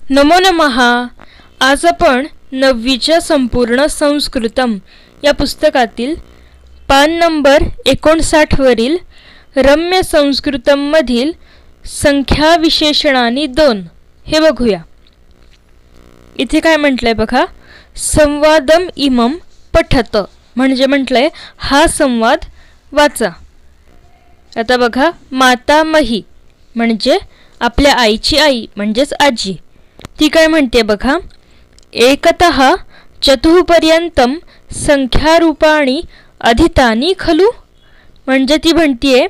नमो नमः. आज आपण 9वीच्या संपूर्ण संस्कृतम या पुस्तकातील पान नंबर 59 वरील रम्य संस्कृतम मधील संख्या विशेषणानी 2 हे बघूया. इथे काय म्हटलंय बघा, संवादम इमम पठत म्हणजे म्हटलंय हा संवाद वाचा. आता बघा, मातामही म्हणजे आपल्या आईची आई म्हणजेच आजी, ती काय म्हणते बघा, एकतः चतुःपर्यंतम संख्यारूपाणी अधितानी खलु. म्हणजे ती म्हणतीये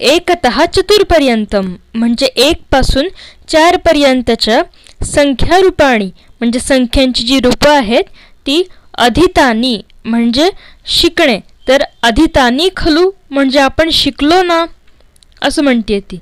एकतः चतुर्पर्यंतम म्हणजे 1 पासून 4 पर्यंतच्या संख्यारूपाणी म्हणजे संख्यांची जी रूपं आहेत ती अधितानी म्हणजे शिकणे, तर अधितानी खलु म्हणजे आपण शिकलो ना असं म्हणते ती.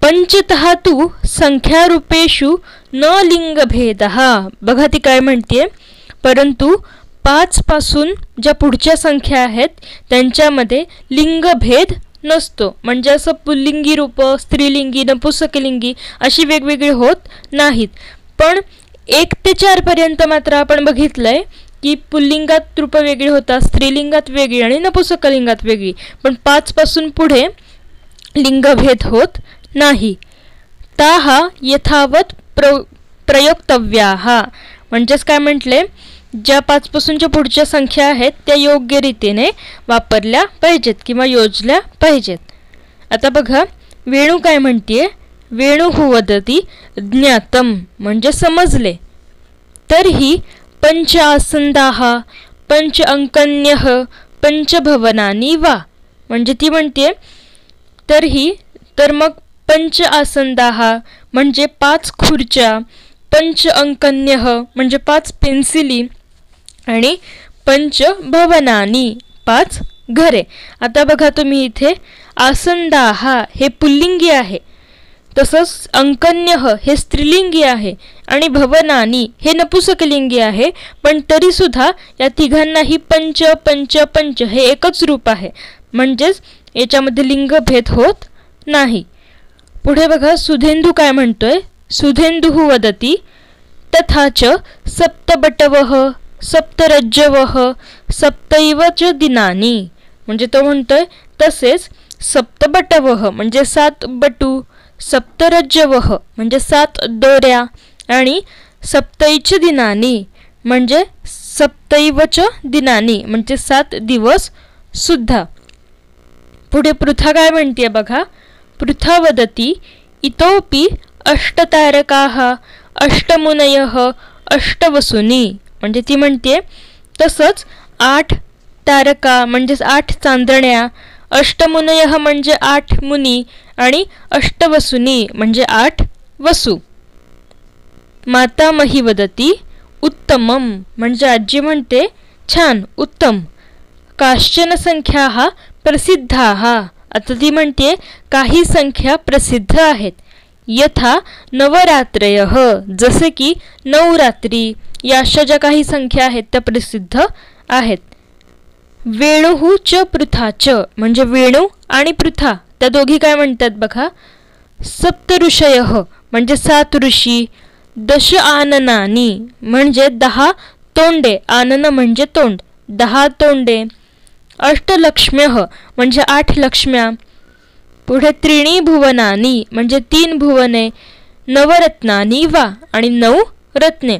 पंचतः तु संख्यारूपेषु न लिंगभेदः. बघा ती काय म्हणते, परंतु 5 पासून ज्या पुढच्या संख्या आहेत त्यांच्यामध्ये लिंगभेद नसतो. म्हणजे असं पुल्लिंगी रूप, स्त्रीलिंगी, नपुंसकलिंगी अशी वेगवेगळी होत नाहीत. पण 1 ते 4 पर्यंत मात्र आपण बघितलंय की पुल्लिंगात रूप वेगळी होतात, स्त्रीलिंगात वेगळी आणि नपुंसकलिंगात वेगळी. पण 5 पासून पुढे लिंगभेद होत नाही. ताः यथावत प्रयोक्तव्याः म्हणजेच काय म्हटले, ज्या 5 पासूनच्या पुढच्या संख्या आहेत त्या योग्य रीतीने वापरल्या पाहिजेत किंवा योजल्या पाहिजेत. आता बघा, वेणू काय म्हणतीये, वेणुः वदति ज्ञातम म्हणजे समजले. तर्हि पंच आसंदाः पंच अंकन्यः पंचभवनानि वा. म्हणजे ती म्हणते तर्हि तर मग पंच आसंदाः म्हणजे 5 खुर्च्या, पंच अंकन्यः म्हणजे 5 पेन्सिली आणि पंच भवनानी 5 घरे. आता बघा तुम्ही इथे आसंदाः हे पुल्लिंगी आहे, तसंच अंकन्यः हे स्त्रीलिंगी आहे आणि भवनानी हे नपुंसकलिंगी आहे. पण तरी सुद्धा या तिघांनाही पंच पंच पंच हे एकच रूप आहे, म्हणजेच याच्यामध्ये लिंगभेद होत नाही. पुढे बघा, सुधेंदू काय म्हणतोय, सुधेंदुः वदति तथा च सप्तबटवः सप्तरज्जवः सप्तैव च दिनानि. म्हणजे तो म्हणतोय तसेच सप्तबटवः म्हणजे 7 बटू, सप्तरज्जवः म्हणजे 7 दोऱ्या आणि सप्तैच दिनानि म्हणजे सप्तैवच दिनानि म्हणजे 7 दिवस सुद्धा. पुढे पृथा काय म्हणते बघा, पृथा वदति इतोपि 8 तारकाः अष्टमुनयः अष्टवसुनी. म्हणजे ती म्हणते तसंच 8 तारका म्हणजे 8 चांदण्या, अष्टमुनयः म्हणजे 8 मुनी आणि अष्टवसुनी म्हणजे 8 वसू. मातामही वदति उत्तमम म्हणजे आजी म्हणते छान, उत्तम. काश्चन संख्याः प्रसिद्धाः. आता ती म्हणते काही संख्या प्रसिद्ध आहेत. यथा नवरात्रयः जसे की नवरात्री, या अशा ज्या काही संख्या आहेत त्या प्रसिद्ध आहेत. वेणुः च पृथा च म्हणजे वेणू आणि पृथा त्या दोघी काय म्हणतात बघा, सप्त ऋषयः म्हणजे 7 ऋषी, दश आननानी म्हणजे 10 तोंडे, आनन म्हणजे तोंड, 10 तोंडे, अष्टलक्ष्म्यः म्हणजे 8 लक्ष्म्या. पुढे त्रीणी भुवनानी म्हणजे 3 भुवने, नवरत्नानी वा आणि 9 रत्ने.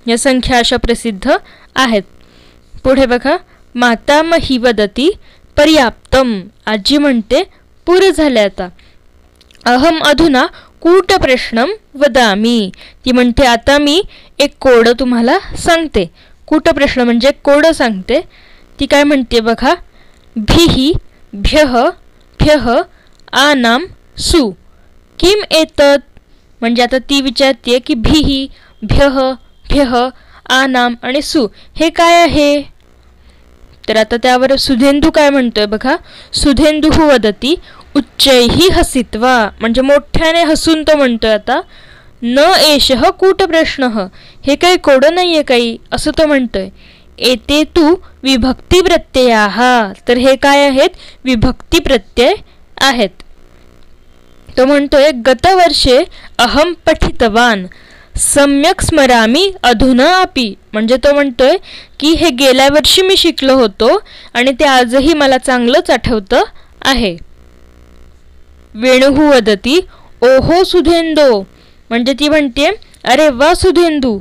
या संख्या अशा प्रसिद्ध आहेत. पुढे बघा, मातामही वदति पर्याप्तम आजी म्हणते पुरे झाले आता. अहम अधुना कूटप्रश्नम वदामी. ती म्हणते आता मी एक कोड तुम्हाला सांगते. कूटप्रश्न म्हणजे कोड सांगते. ती काय म्हणते बघा, भिहि भ्यः भ्यः आनाम सु किम एतत्. म्हणजे आता ती विचारते की भिहि भ्यः भ्यः आनाम आणि सु हे काय आहे. तर आता त्यावर सुधेंदू काय म्हणतोय बघा, सुधेंदुः वदति उच्चैहि हसित्वा म्हणजे मोठ्याने हसून तो म्हणतोय आता, न एषः कूटप्रश्नः हे काही कोड नाहीये काही असं तो म्हणतोय. एते तु विभक्ती प्रत्ययाः तर हे काय आहेत, विभक्ती प्रत्यय आहेत. तो म्हणतोय गतवर्षे अहम पठितवान. सम्यक स्मरामि अधुना अपि, म्हणजे तो म्हणतोय की हे गेल्या वर्षी मी शिकलो होतो आणि ते आजही मला चांगलंच आठवतं आहे. वेणुः वदति ओहो सुधेंदो, म्हणजे ती म्हणते अरे वा सुधेंदू,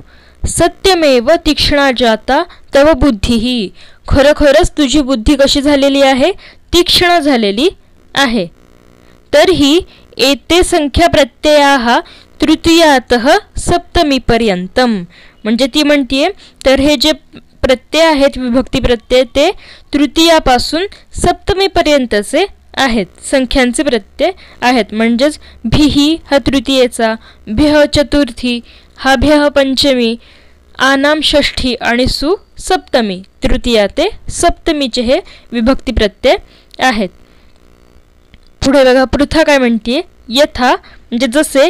सत्यमेव तीक्ष्णा जाता तव बुद्धिही, खरोखरच तुझी बुद्धी कशी झालेली आहे, तीक्ष्ण झालेली आहे. तर्हि एते संख्या प्रत्ययाः तृतीयातः सप्तमीपर्यंतम, म्हणजे ती म्हणते तर हे जे प्रत्यय आहेत विभक्ती प्रत्यय ते तृतीयापासून सप्तमीपर्यंतचे आहेत, संख्यांचे प्रत्यय आहेत. म्हणजेच भिही हा तृतीयेचा, भ्यः चतुर्थी, हा भ्यः पंचमी, आनाम षष्ठी आणि सु सप्तमी, तृतीया ते सप्तमीचे हे विभक्ती प्रत्यय आहेत. पुढे बघा पृथा काय म्हणते, यथा म्हणजे जसे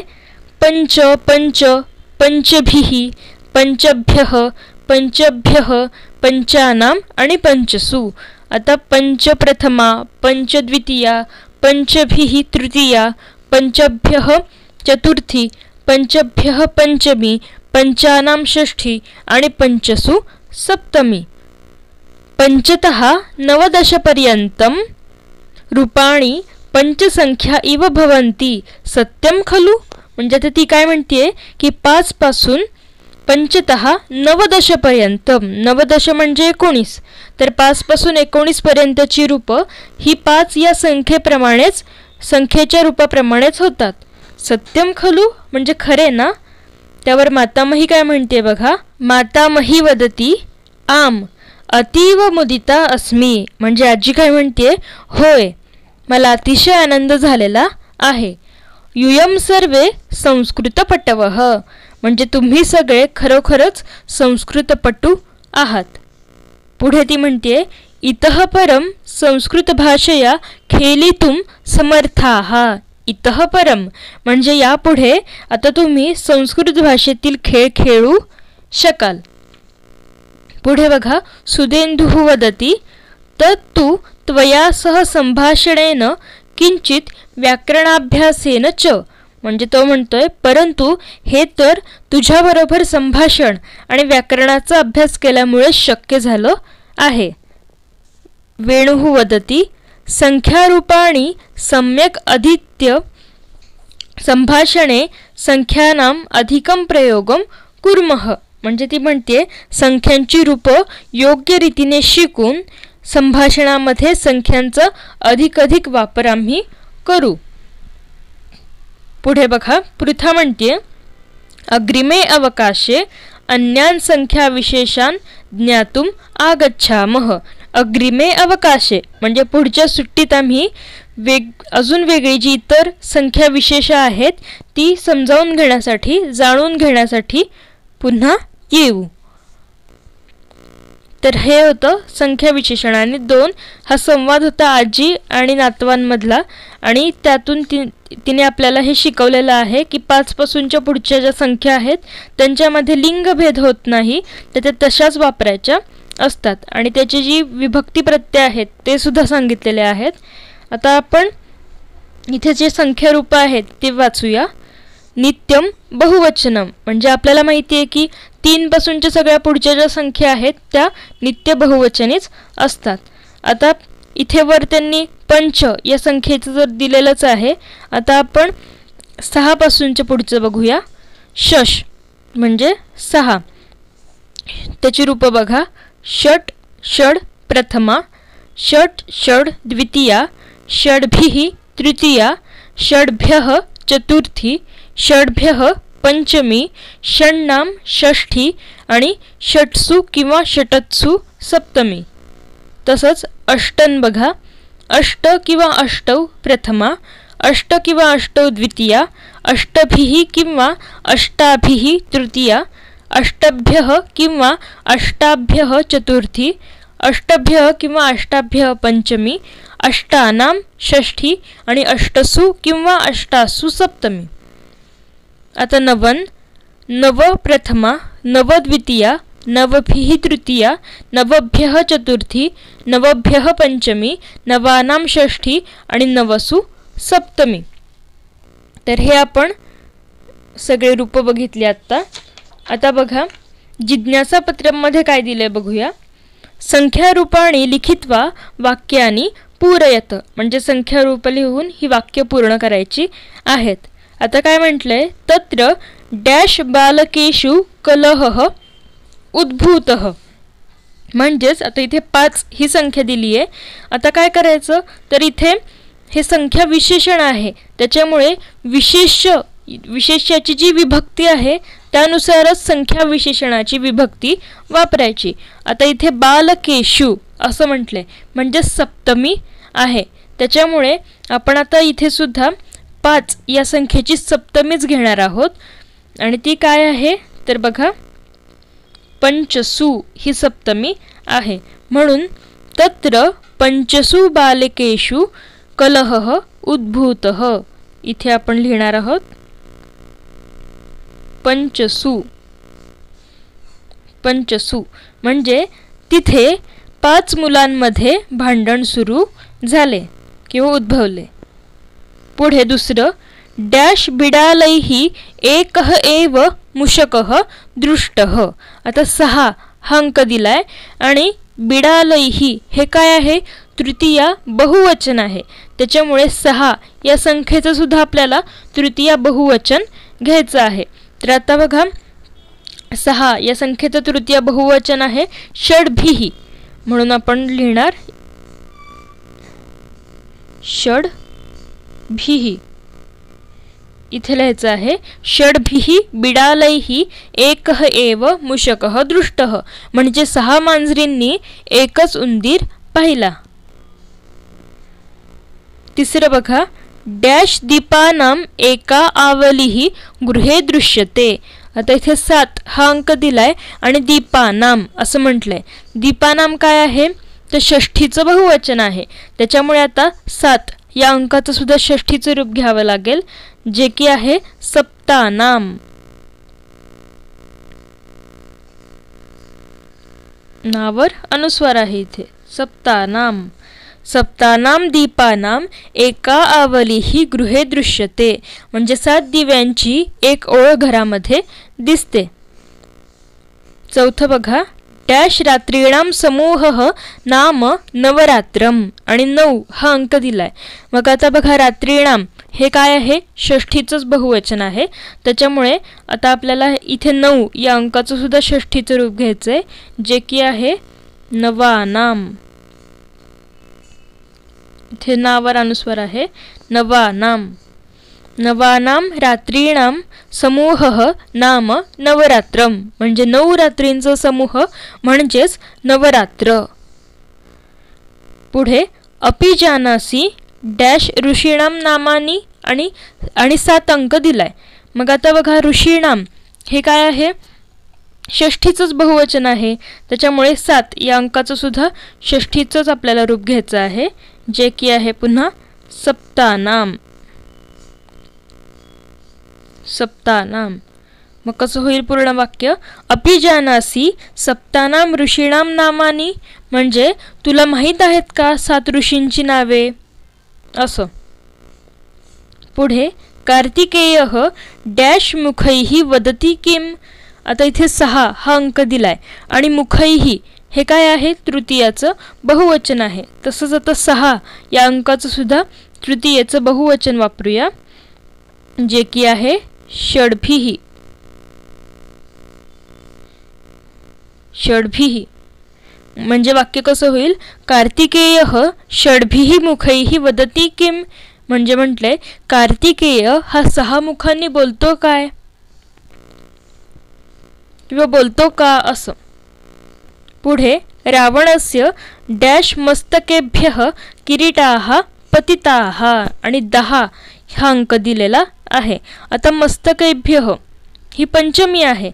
पंच पंच पंचभिः पंचभ्यः पंचभ्यः पंचानाम आणि पंचसु. आता पंच प्रथमा, पंच द्वितीया, पंचभिः तृतीया, पंचभ्यः चतुर्थी, पंचभ्यः पंचमी, पंचानाम षष्ठी आणि पंचसु सप्तमी. पंचतः नवदशपर्यंतं रूपाणि पंचसंख्या इव भवन्ति सत्यम खलु, म्हणजे आता ती काय म्हणते की 5 पासून पंचतः नवदशपर्यंत, नवदश म्हणजे 19, तर 5 पासून 19 पर्यंतची रूपं ही 5 या संख्येप्रमाणेच, संख्येच्या रूपाप्रमाणेच होतात. सत्यम खलु म्हणजे खरे ना. त्यावर मातामही काय म्हणते बघा, मातामही वदती आम अतीव मुदिता अस्मि, म्हणजे आजी काय म्हणते, होय मला अतिशय आनंद झालेला आहे. यूयम सर्वे संस्कृतपटवः, म्हणजे तुम्ही सगळे खरोखरच संस्कृतपटू आहात. पुढे ती म्हणते इतः परम संस्कृत भाषया खेलितुम समर्थाः. इतः परम म्हणजे यापुढे आता तुम्ही संस्कृत भाषेतील खेळ खेळू शकाल. पुढे बघा सुधेंदुः वदति तत्तु त्वया सह संभाषणेन किंचित व्याकरणाभ्यासेन च, म्हणजे तो म्हणतोय परंतु हे तर तुझ्याबरोबर संभाषण आणि व्याकरणाचा अभ्यास केल्यामुळे शक्य झालं आहे. वेणुः वदति संख्यारूपाणि सम्यक अधीत्य संभाषणे संख्यानाम अधिकं प्रयोगम कुर्मः, म्हणजे ती म्हणते संख्यांची रूपं योग्य रीतीने शिकून संभाषणामध्ये संख्यांचा अधिकाधिक वापर आम्ही करू. पुढे बघा पृथा म्हणते अग्रिमे अवकाशे अन्यान संख्या विशेषान ज्ञातुम आगच्छामः. अग्रिमे अवकाशे म्हणजे पुढच्या सुट्टीत आम्ही अजून वेगळी जी इतर संख्या विशेष आहेत ती समजावून घेण्यासाठी, जाणून घेण्यासाठी पुन्हा येऊ. तर हे होतं संख्या विशेषण. आणि 2 हा संवाद होता आजी आणि नातवांमधला, आणि त्यातून तिने आपल्याला हे शिकवलेलं आहे की 5 पासूनच्या पुढच्या ज्या संख्या आहेत त्यांच्यामध्ये लिंगभेद होत नाही, तर त्या तशाच वापरायच्या असतात. आणि त्याची जी विभक्ती प्रत्यय आहेत ते सुद्धा सांगितलेले आहेत. आता आपण इथे जे संख्या रूप आहेत ते वाचूया. नित्यम बहुवचनम म्हणजे आपल्याला माहिती आहे की 3 पासूनच्या सगळ्या पुढच्या ज्या संख्या आहेत त्या नित्य बहुवचनीच असतात. आता इथे वर त्यांनी पंच या संख्येचं जर दिलेलंच आहे. आता आपण 6 पासूनच्या पुढचं बघूया. षष म्हणजे 6, त्याची रूपं बघा. षट षड प्रथमा, षट षड द्वितीया, षड्भिः तृतीया, षड्भ्यः चतुर्थी, षड्भ्यः पंचमी, षण्णाम षष्ठी आणि षट्सु किंवा षटत्सु सप्तमी. तसंच अष्टन बघा. अष्ट किंवा अष्टौ प्रथमा, अष्ट किंवा अष्टौ द्वितीया, अष्टभिः किंवा अष्टाभिः तृतीया, अष्टभ्यः किंवा अष्टाभ्यः चतुर्थी, अष्टभ्यः किंवा अष्टाभ्यः पंचमी, अष्टानाम षष्ठी आणि अष्टसु किंवा अष्टासु सप्तमी. आता नवन. नव प्रथमा, नव द्वितीया, नवभिः तृतीया, नवभ्यः चतुर्थी, नवभ्यः पंचमी, नवानाम षष्ठी आणि नवसु सप्तमी. तर हे आपण सगळे रूप बघितले आत्ता. आता बघा जिज्ञासा पत्रमध्ये काय दिलंय बघूया. संख्यारूपाणी लिखित्वा वाक्यानी पूरयत, म्हणजे संख्यारूप लिहून ही वाक्य पूर्ण करायची आहेत. आता काय म्हटलंय, तत्र डॅश बालकेषु कलहः उद्भूतः, म्हणजेच आता इथे 5 ही संख्या दिली आहे. आता काय करायचं तर इथे हे संख्या विशेषण आहे, त्याच्यामुळे विशेष्याची जी विभक्ती आहे त्यानुसारच संख्या विशेषणाची विभक्ती वापरायची. आता इथे बालकेषु असं म्हटलंय म्हणजे सप्तमी आहे, त्याच्यामुळे आपण आता इथे सुद्धा 5 या संख्येची सप्तमीच घेणार आहोत. आणि ती काय आहे तर बघा पंचसु ही सप्तमी आहे. म्हणून तत्र पंचसु बालकेषु कलहः उद्भूतः, इथे आपण लिहिणार आहोत पंचसु. पंचसु म्हणजे तिथे 5 मुलांमध्ये भांडण सुरू झाले किंवा उद्भवले. पुढे दुसरं डॅश बिडालैः एकः एव मुषकः दृष्टः. आता 6 हा अंक दिलाय आणि बिडालैः हे काय आहे, तृतीया बहुवचन आहे, त्याच्यामुळे 6 या संख्येचं सुद्धा आपल्याला तृतीया बहुवचन घ्यायचं आहे. तर आता बघा 6 या संख्येचं तृतीय बहुवचन आहे षड्भिः, म्हणून आपण लिहिणार षड्भिः. इथे लिहायचं आहे षड्भिः बिडालैः एकः एव मुषकः दृष्टः, म्हणजे 6 मांजरींनी एकच उंदीर पाहिला. तिसरं बघा डॅश दीपानाम एका आवलीः गृहे दृश्यते. आता इथे 7 हा अंक दिलाय आणि दीपानाम असं म्हटलंय. दीपानाम काय आहे तर षष्ठीचं बहुवचन आहे, त्याच्यामुळे आता 7 या अंकाचं सुद्धा षष्ठीचं रूप घ्यावं लागेल, जे की आहे सप्तानाम. नावर अनुस्वार आहे इथे सप्तानाम. सप्तानाम दीपानाम एका आवलीः गृहे दृश्यते, म्हणजे 7 दिव्यांची एक ओळ घरामध्ये दिसते. चौथं बघा डॅश रात्रीणाम समूहः नाम नवरात्रम, आणि 9 हा अंक दिलाय. मग आता बघा रात्रीणाम हे काय आहे, षष्ठीचंच बहुवचन आहे, त्याच्यामुळे आता आपल्याला इथे 9 या अंकाचं सुद्धा षष्ठीचं रूप घ्यायचंय, जे की आहे नवानाम. इथे नावर अनुस्वार आहे नवानाम. नवानाम रात्रीणाम समूहः नाम नवरात्रम, म्हणजे 9 रात्रींचा समूह म्हणजेच नवरात्र. पुढे अपि जानासि डॅश ऋषीणाम नामानी, आणि 7 अंक दिलाय. मग आता बघा ऋषीणाम हे काय आहे, षष्ठीचंच बहुवचन आहे, त्याच्यामुळे 7 या अंकाचं सुद्धा षष्ठीचंच आपल्याला रूप घ्यायचं आहे, जे की आहे पुन्हा सप्तानाम. सप्तानाम. मग कसं होईल पूर्ण वाक्य, अपि जानासि सप्तानाम ऋषीणाम नामानी, म्हणजे तुला माहीत आहेत का 7 ऋषींची नावे असं. पुढे कार्तिकेयः डॅश मुखैः वदति किम. आता इथे 6 हा अंक दिलाय आणि मुखैः हे काय आहे, तृतीयाचं बहुवचन आहे, तसंच आता 6 या अंकाचं सुद्धा तृतीयेचं बहुवचन वापरूया, जे की आहे षड्भिः. षड्भिः म्हणजे वाक्य कसं होईल, कार्तिकेयः षड्भिः मुखैः वदति किम, म्हणजे म्हटलंय कार्तिकेय हा 6 मुखांनी बोलतो काय किंवा बोलतो का असं. पुढे रावणस्य डॅश मस्तकेभ्यः किरीटाः पतिताः, आणि 10 हा अंक दिलेला आहे. आता मस्तकेभ्यः ही पंचमी आहे,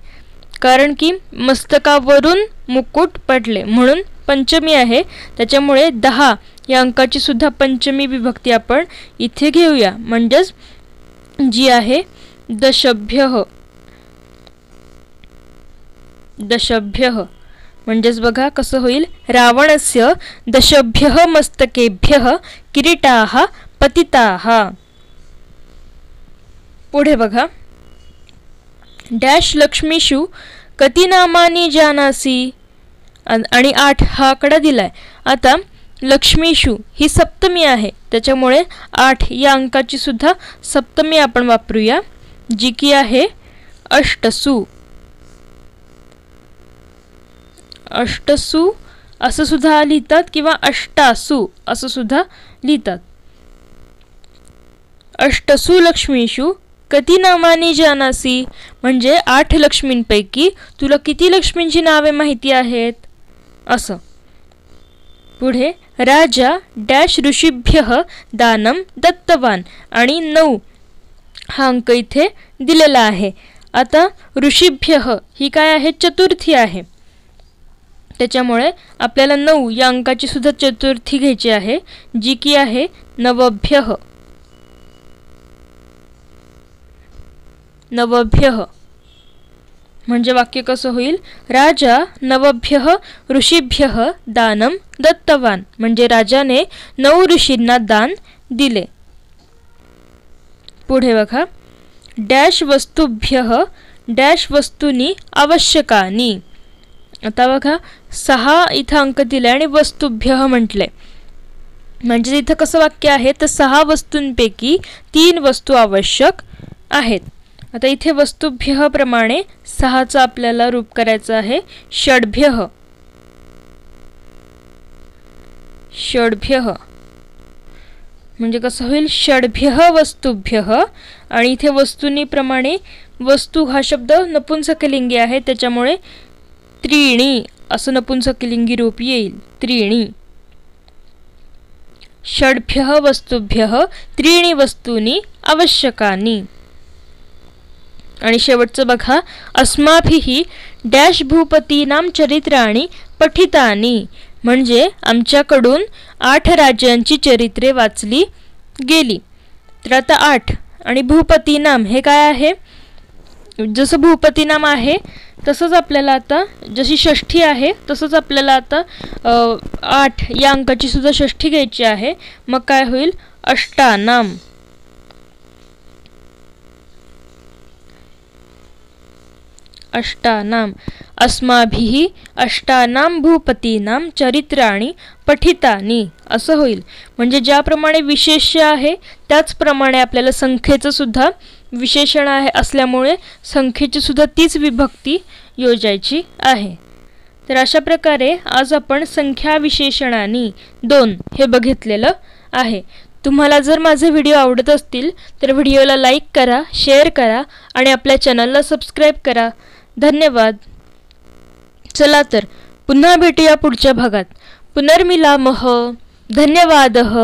कारण की मस्तकावरून मुकुट पडले म्हणून पंचमी आहे, त्याच्यामुळे 10 या अंकाची सुद्धा पंचमी विभक्ती आपण इथे घेऊया, म्हणजेच जी आहे दशभ्यः. दशभ्यः म्हणजेच बघा कसं होईल, रावणस्य दशभ्यः मस्तकेभ्यः किरीटाः पतिताः. पुढे बघा डॅश लक्ष्मीषु कति नामानी जानासी आणि 8 हा आकडा दिलाय. आता लक्ष्मीषु ही सप्तमी आहे, त्याच्यामुळे 8 या अंकाची सुद्धा सप्तमी आपण वापरूया, जी की आहे अष्टसु. अष्टसु असं सुद्धा लिहितात किंवा अष्टासु असं सुद्धा लिहितात. अष्टसु लक्ष्मीषु कति नामानी जानासी म्हणजे 8 लक्ष्मींपैकी तुला किती लक्ष्मींची नावे माहिती आहेत असं. पुढे राजा डॅश ऋषीभ्यः दानम दत्तवान आणि 9 हा अंक इथे दिलेला आहे. आता ऋषीभ्यः ही काय आहे, चतुर्थी आहे, त्याच्यामुळे आपल्याला 9 या अंकाची सुद्धा चतुर्थी घ्यायची आहे, जी की आहे नवभ्यः. नवभ्यः म्हणजे वाक्य कसं होईल, राजा नवभ्यः ऋषीभ्यः दानम दत्तवान म्हणजे राजाने 9 ऋषींना दान दिले. पुढे बघा, डॅश वस्तुभ्यः डॅश वस्तूनी आवश्यकानी. आता बघा 6 इथं अंक दिले आणि वस्तुभ्यः म्हटले, म्हणजे इथं कसं वाक्य आहे तर 6 वस्तूंपैकी 3 वस्तू आवश्यक आहेत. आता इथे वस्तुभ्यः प्रमाणे 6चा आपल्याला रूप करायचं आहे षड्भ्यः. षड्भ्यः म्हणजे कसं होईल, षड्भ्यः वस्तुभ्यः आणि इथे वस्तूनी प्रमाणे वस्तू हा शब्द नपुंसकलिंगी आहे, त्याच्यामुळे त्रीणी असं नपुंसकलिंगी रूप येईल, त्रीणी. षड्भ्यः वस्तुभ्यः त्रीणी वस्तूनी आवश्यकानी. आणि शेवटचं बघा, अस्माभिः डॅश भूपतीनां चरित्राणि पठितानि म्हणजे आमच्याकडून 8 राजांची चरित्रे वाचली गेली. तर आता 8 आणि भूपतीनाम हे काय आहे, जसं भूपतीनाम आहे तसंच आपल्याला आता जशी षष्ठी आहे तसंच आपल्याला आता 8 या अंकाची सुद्धा षष्ठी घ्यायची आहे. मग काय होईल, अष्टानाम. अष्टानाम. अस्माभिः अष्टानां भूपतीनां चरित्राणि पठितानि असं होईल. म्हणजे ज्याप्रमाणे विशेष्य आहे त्याचप्रमाणे आपल्याला संख्येचं सुद्धा विशेषण आहे असल्यामुळे संख्येची सुद्धा तीच विभक्ती योजायची आहे. तर अशा प्रकारे आज आपण संख्या विशेषणानी 2 हे बघितलेलं आहे. तुम्हाला जर माझे व्हिडिओ आवडत असतील तर व्हिडिओला लाईक करा, शेअर करा आणि आपल्या चॅनलला सबस्क्राईब करा. धन्यवाद. चला तर पुन्हा भेटूया पुढच्या भागात. पुनर्मिलामः. धन्यवादः.